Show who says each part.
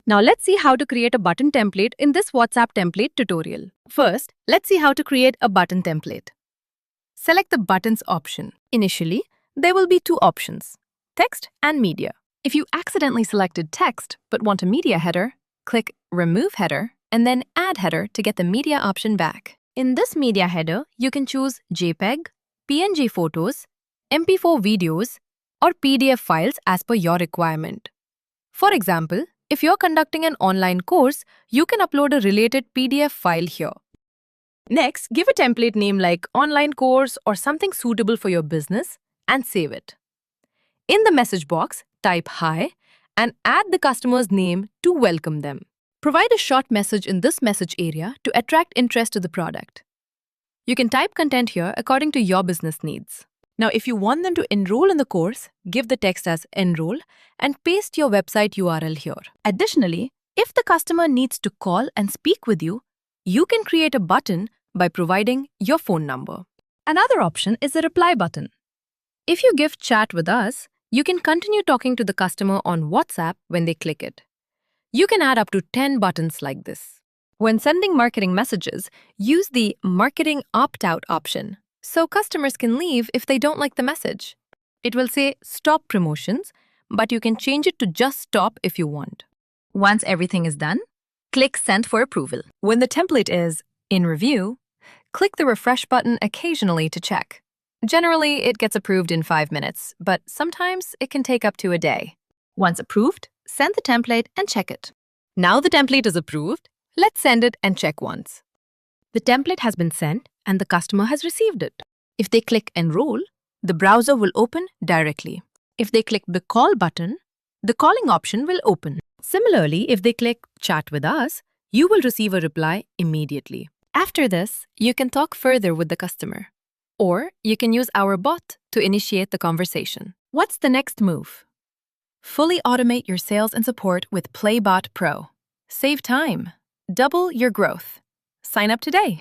Speaker 1: Now let's see how to create a button template in this WhatsApp template tutorial. First, let's see how to create a button template. Select the buttons option. Initially, there will be two options, text and media. If you accidentally selected text but want a media header, click Remove Header and then Add Header to get the media option back. In this media header, you can choose JPEG, PNG photos, MP4 videos, or PDF files as per your requirement. For example, if you're conducting an online course, you can upload a related PDF file here. Next, give a template name like online course or something suitable for your business and save it. In the message box, type hi and add the customer's name to welcome them. Provide a short message in this message area to attract interest to the product. You can type content here according to your business needs. Now, if you want them to enroll in the course, give the text as enroll and paste your website URL here. Additionally, if the customer needs to call and speak with you, you can create a button by providing your phone number. Another option is a reply button. If you give chat with us, you can continue talking to the customer on WhatsApp when they click it. You can add up to 10 buttons like this. When sending marketing messages, use the MarketingOptOut option, so customers can leave if they don't like the message. It will say stop promotions, but you can change it to just stop if you want. Once everything is done, click Send for approval. When the template is in review, click the refresh button occasionally to check. Generally, it gets approved in 5 minutes, but sometimes it can take up to a day. Once approved, send the template and check it. Now the template is approved, let's send it and check once. The template has been sent and the customer has received it. If they click Enroll, the browser will open directly. If they click the Call button, the calling option will open. Similarly, if they click Chat with us, you will receive a reply immediately. After this, you can talk further with the customer. Or you can use our bot to initiate the conversation. What's the next move? Fully automate your sales and support with PlayBot Pro. Save time. Double your growth. Sign up today.